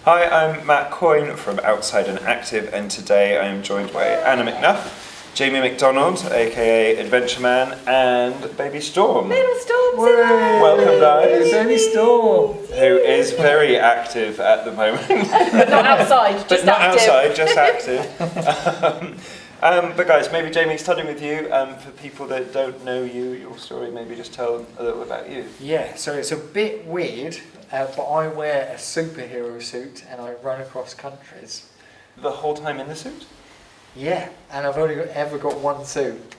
Hi, I'm Matt Coyne from Outside and Active, and today I am joined by Anna McNuff, Jamie McDonald, aka Adventureman, and Baby Storm. Little Storm, welcome guys. Baby Storm, who is very active at the moment. But not outside, just active. Just active. But guys, maybe Jamie, starting with you, for people that don't know you, your story, maybe just tell a little about you. Yeah, so it's a bit weird, but I wear a superhero suit and I run across countries. The whole time in the suit? Yeah, and I've only ever got one suit.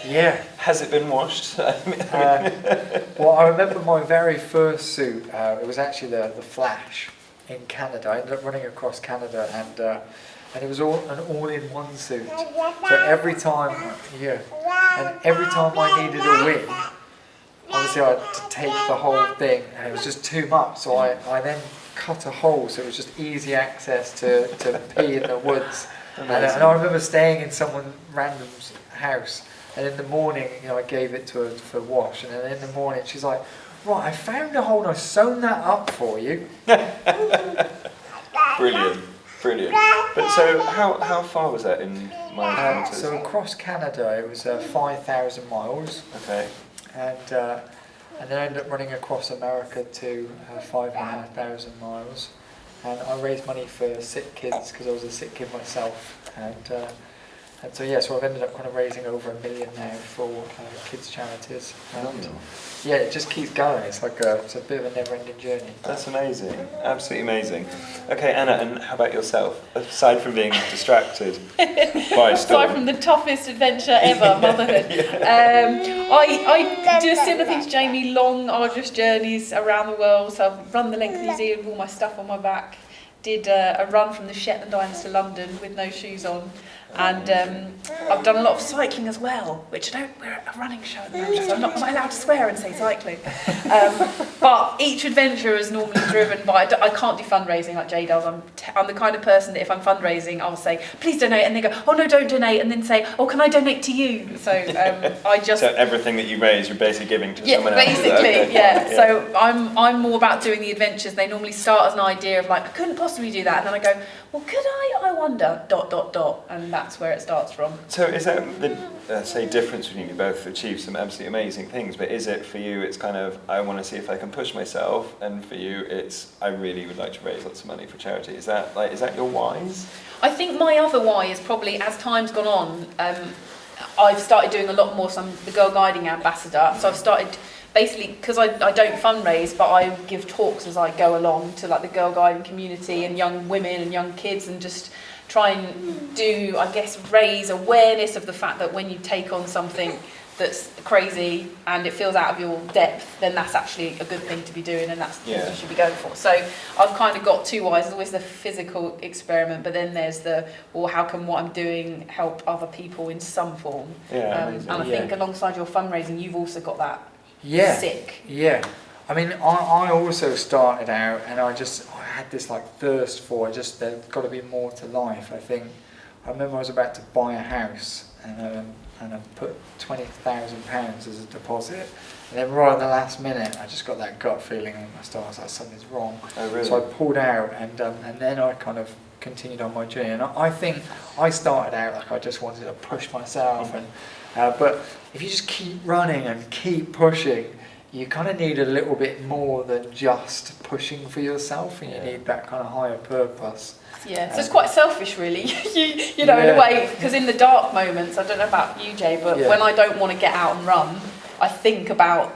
Yeah. Has it been washed? Well, I remember my very first suit, it was actually the Flash in Canada. I ended up running across Canada and it was an all-in-one suit. So every time I needed a win, obviously I had to take the whole thing, and it was just too much. So I then cut a hole, so it was just easy access to pee in the woods. And I remember staying in someone random's house, and in the morning, I gave it to her for wash, and then in the morning she's like, "Right, I found a hole and I've sewn that up for you." Brilliant. But so, how far was that in miles? So across Canada, it was 5,000 miles. Okay. And then I ended up running across America to 5,500 miles. And I raised money for sick kids because I was a sick kid myself. And so I've ended up kind of raising over $1 million now for kids charities. And yeah, it just keeps going. It's like it's a bit of a never-ending journey. That's amazing, absolutely amazing. Okay, Anna, and how about yourself? Aside from being distracted by Storm. Aside from the toughest adventure ever, motherhood. I do a similar thing to Jamie, long, arduous journeys around the world. So I've run the length of New Zealand with all my stuff on my back. Did a run from the Shetland Islands to London with no shoes on. And I've done a lot of cycling as well, which we're at a running show at the moment, so I'm not allowed to swear and say cycling. But each adventure is normally driven by, I can't do fundraising like Jay does. I'm the kind of person that if I'm fundraising, I'll say, please donate, and they go, oh no, don't donate, and then say, oh, can I donate to you? So So everything that you raise, you're basically giving to someone else. Basically, okay. yeah. So I'm more about doing the adventures. They normally start as an idea of like, I couldn't possibly do that, and then I go, well, could I wonder, ... and that's where it starts from. So is that the difference between you both achieve some absolutely amazing things, but is it for you, it's kind of, I want to see if I can push myself, and for you it's, I really would like to raise lots of money for charity. Is that your whys? I think my other why is probably, as time's gone on, I've started doing a lot more, so I'm the Girl Guiding Ambassador, so I've started basically, because I don't fundraise, but I give talks as I go along to like the girl guiding community and young women and young kids, and just try and do, I guess, raise awareness of the fact that when you take on something that's crazy and it feels out of your depth, then that's actually a good thing to be doing, and that's what you should be going for. So I've kind of got two whys. There's always the physical experiment, but then there's how can what I'm doing help other people in some form? And I think alongside your fundraising, you've also got that. Sick. Yeah. I mean, I also started out, and I had this like thirst for there's got to be more to life. I remember I was about to buy a house, and I put £20,000 as a deposit, and then right at the last minute, I just got that gut feeling in my stomach. I was like, something's wrong. Oh, really? So I pulled out, and then I kind of continued on my journey. And I think I started out like I just wanted to push myself, but if you just keep running and keep pushing, you kind of need a little bit more than just pushing for yourself, and you need that kind of higher purpose. Yeah, so it's quite selfish, really. you know, in a way, because in the dark moments, I don't know about you, Jay, but when I don't want to get out and run, I think about,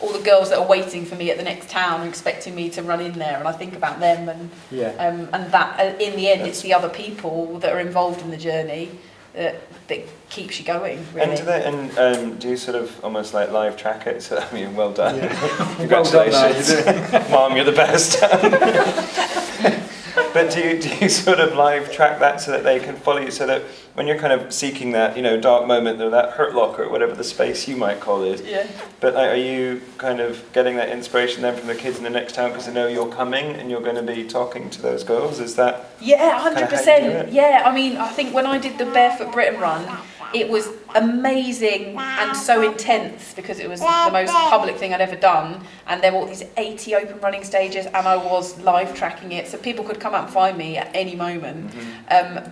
all the girls that are waiting for me at the next town, expecting me to run in there, and I think about them, and that in the end, it's the other people that are involved in the journey that keeps you going, really. And do you sort of almost like live track it? So I mean, well done. Yeah. Congratulations, well done, Mom, you're the best. But do you sort of live track that so that they can follow you, so that when you're kind of seeking that, dark moment, or that hurt locker, or whatever the space you might call it, but are you kind of getting that inspiration then from the kids in the next town because they know you're coming and you're going to be talking to those girls? Is that 100%. Yeah, I mean, I think when I did the Barefoot Britain run, it was amazing and so intense because it was the most public thing I'd ever done, and there were all these 80 open running stages and I was live tracking it so people could come out and find me at any moment.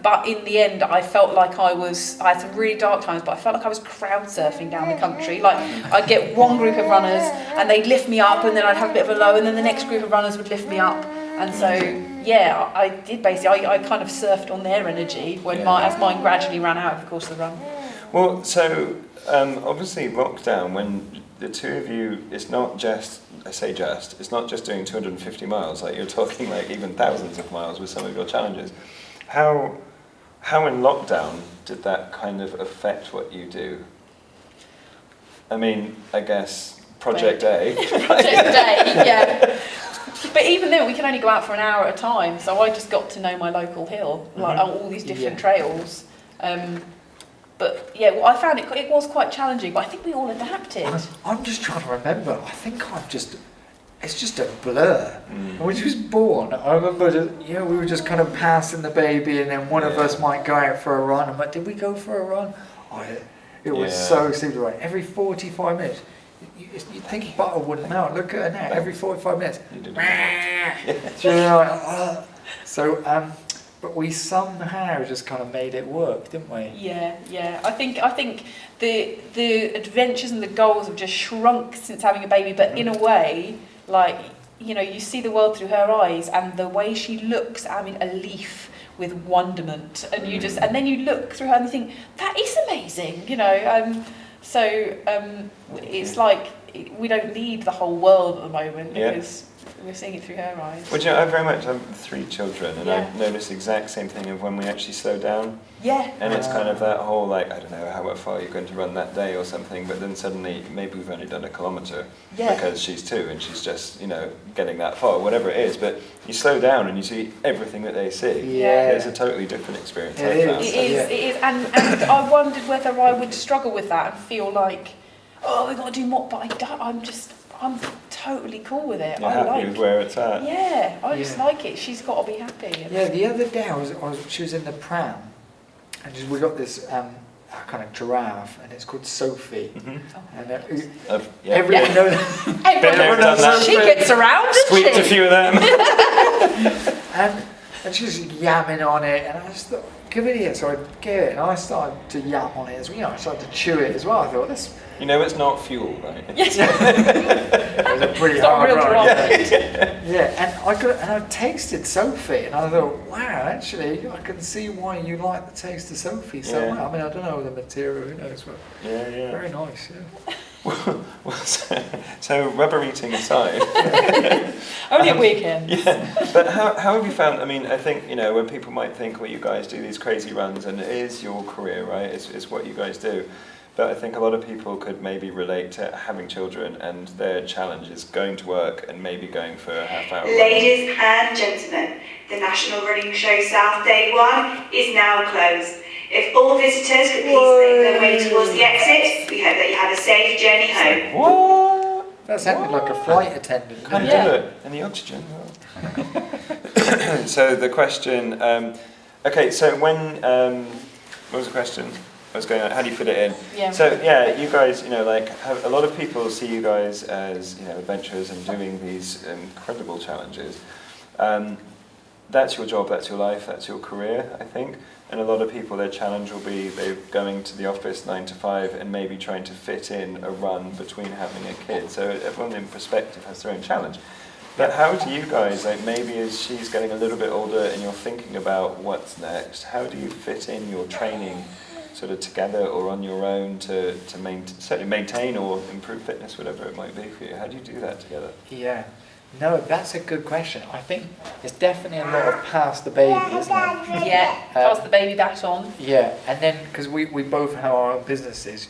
But in the end I felt like I had some really dark times, but I felt like I was crowd surfing down the country. Like I'd get one group of runners and they'd lift me up, and then I'd have a bit of a low, and then the next group of runners would lift me up, and so yeah, I did basically I kind of surfed on their energy when as mine gradually ran out over the course of the run. Well, so obviously lockdown, when the two of you, it's not just, it's not just doing 250 miles, like you're talking like even thousands of miles with some of your challenges. How in lockdown did that kind of affect what you do? I mean, I guess Project A. Project A, yeah. But even then, we can only go out for an hour at a time, so I just got to know my local hill, like all these different trails. But yeah, well, I found it was quite challenging, but I think we all adapted. I'm just trying to remember. I think it's just a blur. When she was born, I remember, we were just kind of passing the baby, and then one of us might go out for a run. I'm like, did we go for a run? It was so simple. Right? Every 45 minutes, you'd think butter wouldn't melt. Look at her now. Every 45 minutes. But we somehow just kind of made it work, didn't we? Yeah. I think the adventures and the goals have just shrunk since having a baby, but in a way, like, you see the world through her eyes, and the way she looks, a leaf with wonderment, and and then you look through her and you think, that is amazing, it's like we don't need the whole world at the moment because we're seeing it through her eyes. Well, I very much have 3 children, and I've noticed the exact same thing of when we actually slow down. Yeah. And it's kind of that whole, like, I don't know how far you're going to run that day or something, but then suddenly maybe we've only done a kilometre because she's 2 and she's just, getting that far, whatever it is. But you slow down and you see everything that they see. Yeah. It's a totally different experience. It is. And I wondered whether I would struggle with that and feel like, we've got to do more, but I'm totally cool with it. You're happy with where it's at. Yeah, I just like it. She's got to be happy. Yeah, the other day she was in the pram, and we got this kind of giraffe, and it's called Sophie. And everyone knows. Everyone knows that. She gets around, doesn't she? Squeaked a few of them. and she was yamming on it, and I just thought, give it here. So I gave it, and I started to yam on it as well. I started to chew it as well. I thought, this. It's not fuel, right? Yes. It was a pretty hard run. And I tasted Sophie, and I thought, wow, actually, I can see why you like the taste of Sophie so much. I don't know the material, who knows, but very nice. So rubber eating aside. Only a weekend. But how have you found? I think when people might think, well, you guys do these crazy runs, and it is your career, right? It's what you guys do. But I think a lot of people could maybe relate to having children and their challenge is going to work and maybe going for a half hour. Ladies and gentlemen, the National Running Show South Day 1 is now closed. If all visitors could please make their way towards the exit, we hope that you have a safe journey home. What? That sounded like a flight attendant. Couldn't do it. And the oxygen. So the question, so when, what was the question? What's going on? How do you fit it in? Yeah. So you guys, a lot of people see you guys as adventurers and doing these incredible challenges. That's your job, that's your life, that's your career, I think. And a lot of people, their challenge will be they're going to the office 9 to 5 and maybe trying to fit in a run between having a kid. So everyone in perspective has their own challenge. But how do you guys, maybe as she's getting a little bit older and you're thinking about what's next, how do you fit in your training sort of together or on your own to certainly maintain or improve fitness, whatever it might be for you? How do you do that together? Yeah, no, that's a good question. I think it's definitely a lot of pass the baby, isn't it? Yeah, pass the baby baton. Yeah, and then because we both have our own businesses,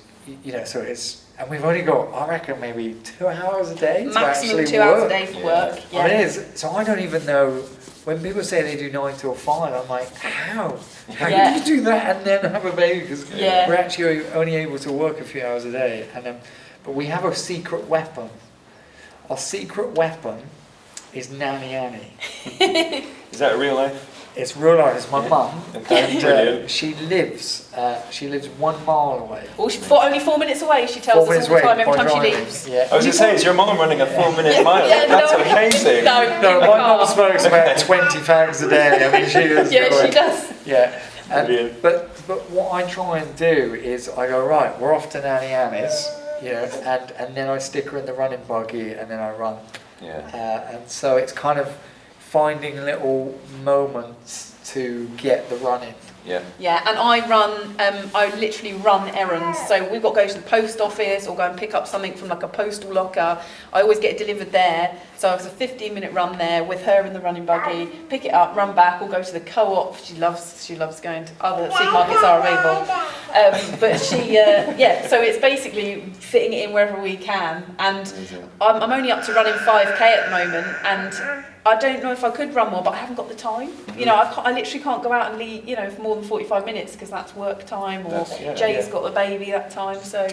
so it's, and we've only got, I reckon, maybe 2 hours a day to Maximum actually 2 hours a day for work. Yeah. It is. So I don't even know. When people say they do 9 till 5, I'm like, how? How can you do that and then have a baby? Because we're actually only able to work a few hours a day. And but we have a secret weapon. Our secret weapon is Nanny Annie. Is that real life? It's real life. It's my mum, Okay, and brilliant. she lives 1 mile away. Well, only 4 minutes away. She tells us all the time every time she leaves. Yeah. I was going to say, is your mom running a 4-minute mile? Yeah, That's no. amazing. No, my mum smokes about 20 fags a day. I mean, she is. Yeah, she does. Yeah. Brilliant. But what I try and do is I go, right, we're off to Nanny Annie's, you know, and then I stick her in the running buggy and then I run. Yeah. And so it's kind of finding little moments to get the running. Yeah. Yeah, and I literally run errands. So we've got to go to the post office or go and pick up something from like a postal locker. I always get it delivered there. So it's a 15-minute run there with her in the running buggy, pick it up, run back, or go to the co-op. She loves going to other supermarkets are available. But she, so it's basically fitting it in wherever we can. And I'm only up to running 5k at the moment, and I don't know if I could run more, but I haven't got the time. You know, I literally can't go out and leave, you know, for more than 45 minutes because that's work time, or Jay's got the baby that time. So,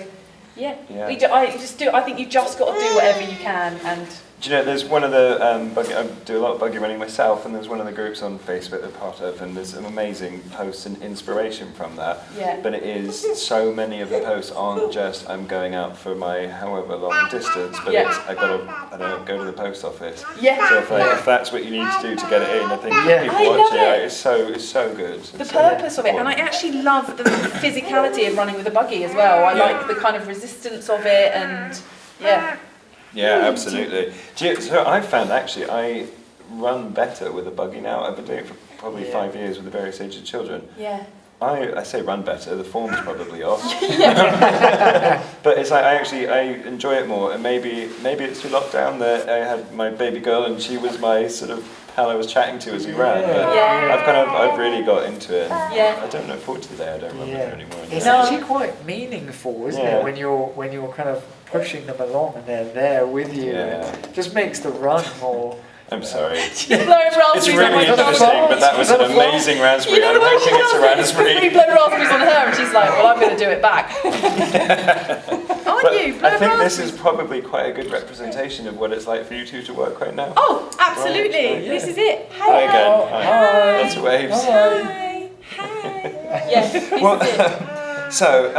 I think you just got to do whatever you can. And do you know, there's one of the, I do a lot of buggy running myself, and there's one of the groups on Facebook that I'm part of, and there's some amazing posts and inspiration from that. Yeah. But it is, so many of the posts aren't just, I'm going out for my however long distance, but it's, I've got to, I don't know, go to the post office. Yeah. So if that's what you need to do to get it in, I think people I watch love it, it's so good. The purpose of it, and I actually love the physicality of running with a buggy as well. I like the kind of resistance of it, and Yeah, absolutely. So I found actually I run better with a buggy now. I've been doing it for probably 5 years with the various ages of children. Yeah. I say run better, the form's probably off. But it's like I enjoy it more, and maybe it's through lockdown that I had my baby girl and she was my sort of pal I was chatting to as we ran. But I've really got into it. Yeah. I don't look forward to the day I don't run with her anymore. It's actually quite meaningful, isn't it, when you're kind of pushing them along and they're there with you. Yeah. It just makes the run more. I'm sorry. She's blowing raspberries. It's really interesting, but that was an amazing raspberry. I'm hoping it's a raspberry. We blow raspberries on her, and she's like, "Well, I'm going to do it back." Aren't you? I think this is probably quite a good representation of what it's like for you two to work right now. Oh, absolutely. Right. This is it. Hi again. Hi. Lots of waves. Hi. Yeah. This is it. So,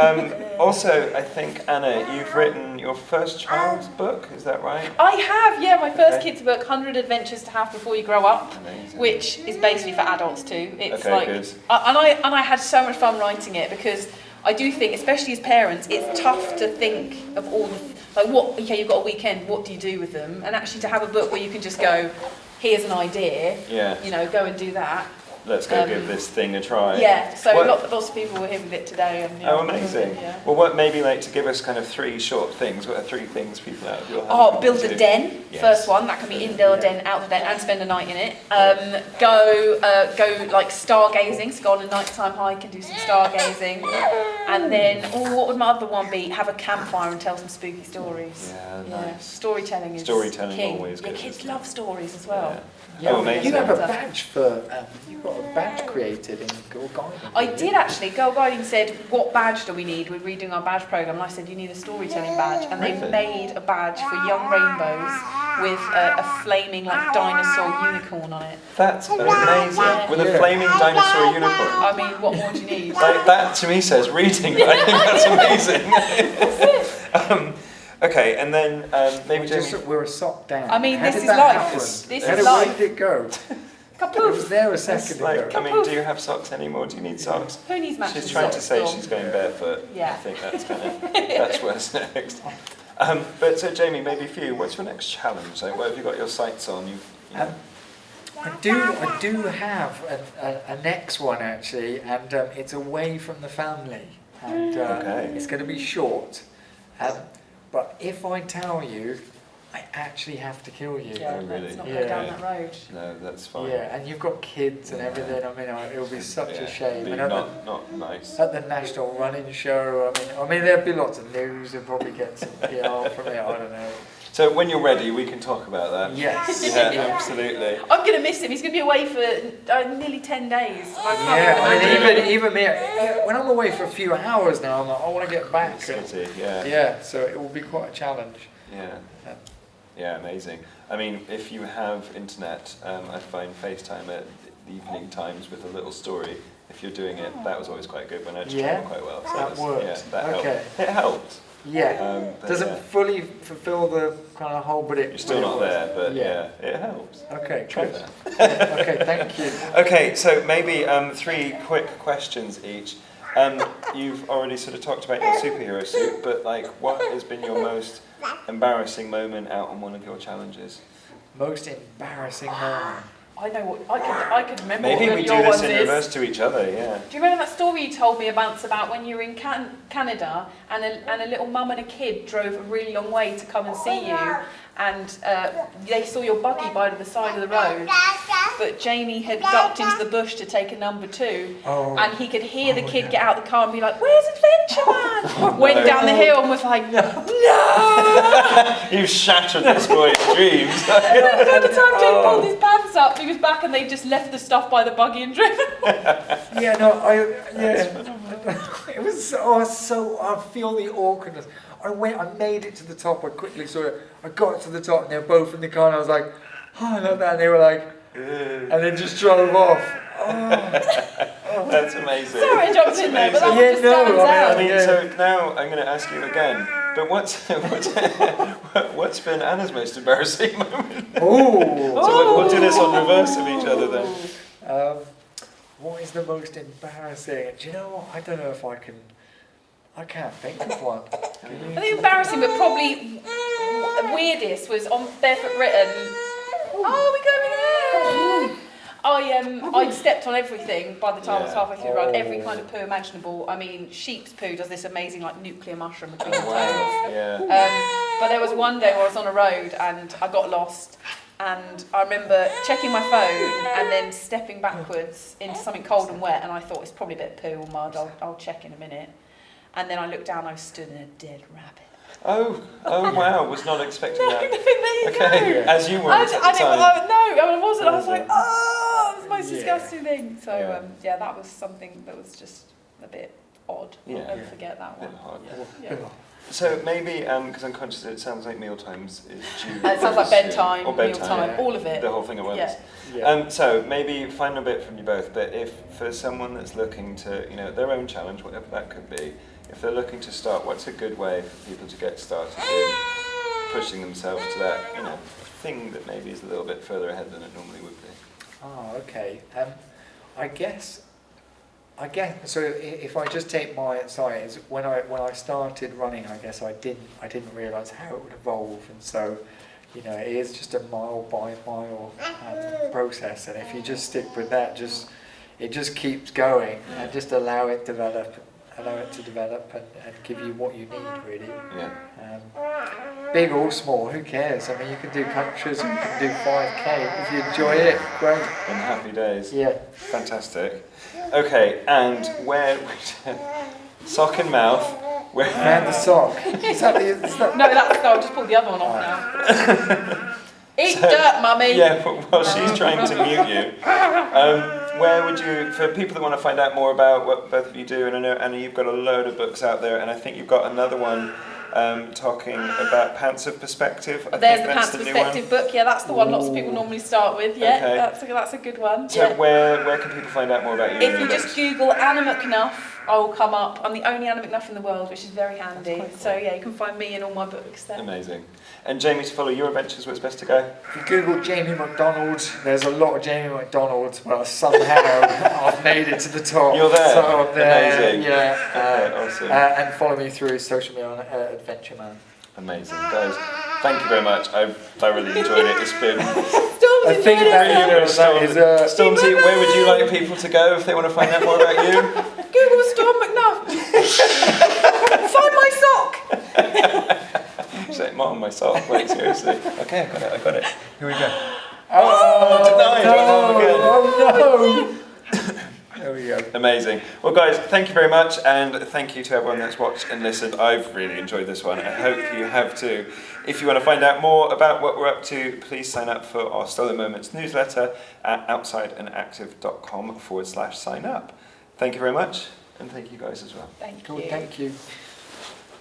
also, I think, Anna, you've written your first child's book, is that right? I have, my first kids' book, 100 Adventures to Have Before You Grow Up, which is basically for adults too. It's good. And I had so much fun writing it, because I do think, especially as parents, it's tough to think of all the, you've got a weekend, what do you do with them? And actually to have a book where you can just go, here's an idea, go and do that. Let's go give this thing a try. Yeah, so lots of people were here with it today. And, amazing. Well, what maybe to give us kind of 3 short things, what are 3 things people out of your hand build a den, first one, that can be in the den, out the den, and spend a night in it. Go like stargazing, so go on a nighttime hike and do some stargazing. And then, what would my other one be? Have a campfire and tell some spooky stories. Yeah, nice. Storytelling is king. Always good. Kids love stories as well. Yeah, amazing. You have a badge for, you got a badge created in Girl Guiding. I did actually. Girl Guiding said, what badge do we need? We're redoing our badge programme. And I said, you need a storytelling badge. And they made a badge for young rainbows with a flaming dinosaur unicorn on it. That's amazing. With a flaming dinosaur unicorn. I mean, what more do you need? That to me says reading. I think that's amazing. Okay, and then maybe we're a sock down. I mean, How this did is that life. happen? This is Where life. did it go? It was there a second ago. I mean, do you have socks anymore? Do you need socks? Who needs matching She's trying to say socks? she's going barefoot. Yeah. I think that's that's what's next. But so Jamie, maybe for you, what's your next challenge? Like, what have you got your sights on? I do have a next one actually, and it's away from the family, and it's going to be short. But if I tell you, I actually have to kill you. Yeah, let's not go down that road. No, that's fine. Yeah, and you've got kids and everything. I mean, it would be such a shame. Be and not nice. At the National Running Show, I mean, there'd be lots of news and probably get some PR from it. I don't know. So when you're ready, we can talk about that. Yes. Yeah, absolutely. I'm going to miss him. He's going to be away for nearly 10 days. Even me. When I'm away for a few hours now, I'm like, I want to get back. Yeah, so it will be quite a challenge. Yeah, amazing. I mean, if you have internet, I find FaceTime evening times with a little story. If you're doing it, that was always quite good when I had to Yeah? travel quite well. So That worked. Yeah, that Okay. helped. It helped. Yeah. But Doesn't yeah. fully fulfill the kind of whole, but it. You're still not there, but yeah, it helps. Okay, Try good. that. Okay, thank you. Okay, so maybe 3 quick questions each. You've already sort of talked about your superhero suit, but like, what has been your most embarrassing moment out on one of your challenges? Most embarrassing moment. I know what I could remember. Maybe what we your do this ones in is. reverse to each other, yeah. Do you remember that story you told me about when you were in Canada and a little mum and a kid drove a really long way to come and see you, and they saw your buggy by the side of the road, but Jamie had ducked into the bush to take a number 2, and he could hear the kid get out of the car and be like, "Where's Adventureman?" Went down the hill and was like, "No!" You shattered this boy's dreams. By the time Jamie pulled his pants up, he was back and they just left the stuff by the buggy and driven. It was so I feel the awkwardness. I made it to the top. I quickly saw it. I got to the top, and they were both in the car, and I was like, "Oh, I love that." And they were like, and then just drove off. That's amazing. Sorry, I jumped in there, but that one Yeah, just no, stands out. I mean, so now I'm going to ask you again. But what's been Anna's most embarrassing moment? So we'll do this on reverse of each other then. What is the most embarrassing? Do you know what? I don't know if I can. I can't think of one. I think embarrassing, but probably weirdest was on Barefoot Written. Oh, we go over there! I'd stepped on everything by the time I was halfway through the run. Every kind of poo imaginable. I mean, sheep's poo does this amazing like nuclear mushroom between the toes. Yeah. But there was one day where I was on a road and I got lost. And I remember checking my phone and then stepping backwards into something cold and wet, and I thought it's probably a bit of poo or mud. I'll check in a minute. And then I looked down, I was stood in a dead rabbit. Oh wow, was not expecting that. There you go. As you were I at the time. No, I wasn't. I was like, oh, it's the most disgusting thing. So that was something that was just a bit odd. Yeah. I'll never forget that one. Bit hard. Yeah. So maybe, because I'm conscious that it sounds like meal times is due. It sounds like bedtime, or mealtime, all of it. The whole thing at once. Yeah. So maybe final bit from you both, but if for someone that's looking to, their own challenge, whatever that could be, if they're looking to start, what's a good way for people to get started in pushing themselves to that, thing that maybe is a little bit further ahead than it normally would be? Oh, okay. I guess. So if I just take my side, when I started running, I guess I didn't realise how it would evolve, and so it is just a mile by mile process, and if you just stick with that, it just keeps going, and just allow it to develop and give you what you need, really. Yeah. Big or small, who cares? I mean, you can do countries, you can do 5K if you enjoy it. Great. And happy days. Yeah. Fantastic. Okay, and where sock in mouth. Where And the sock. Is that No, I just pulled the other one off now. Eat dirt, mummy. Yeah, but while she's trying to mute you, where would you, for people that want to find out more about what both of you do, and I know Anna, you've got a load of books out there, and I think you've got another one talking about Pants of Perspective. There's the Pants of Perspective book. Yeah, that's the one lots of people normally start with. Yeah, okay. that's a good one. So where can people find out more about you? If you just Google Anna McNuff, I will come up. I'm the only Anna McNuff in the world, which is very handy. Cool. So yeah, you can find me in all my books there. Amazing. And Jamie, to follow your adventures, where's best to go? If you Google Jamie McDonald, there's a lot of Jamie McDonalds, but somehow I've made it to the top. You're there? So I'm there. Amazing. Yeah. Okay, awesome. And follow me through social media on Adventureman. Amazing. Guys, thank you very much. I've thoroughly enjoyed it. It's been... I think that Stormzy, where would you like people to go if they want to find out more about you? Google Storm McNuff. Find my sock. Say, Mom, my sock. Wait, seriously. Okay, I got it. Here we go. Oh, no. There we go. Amazing. Well, guys, thank you very much, and thank you to everyone that's watched and listened. I've really enjoyed this one. I hope you have too. If you want to find out more about what we're up to, please sign up for our Stolen Moments newsletter at outsideandactive.com/sign up. Thank you very much, and thank you guys as well. Thank Cool, you. thank you.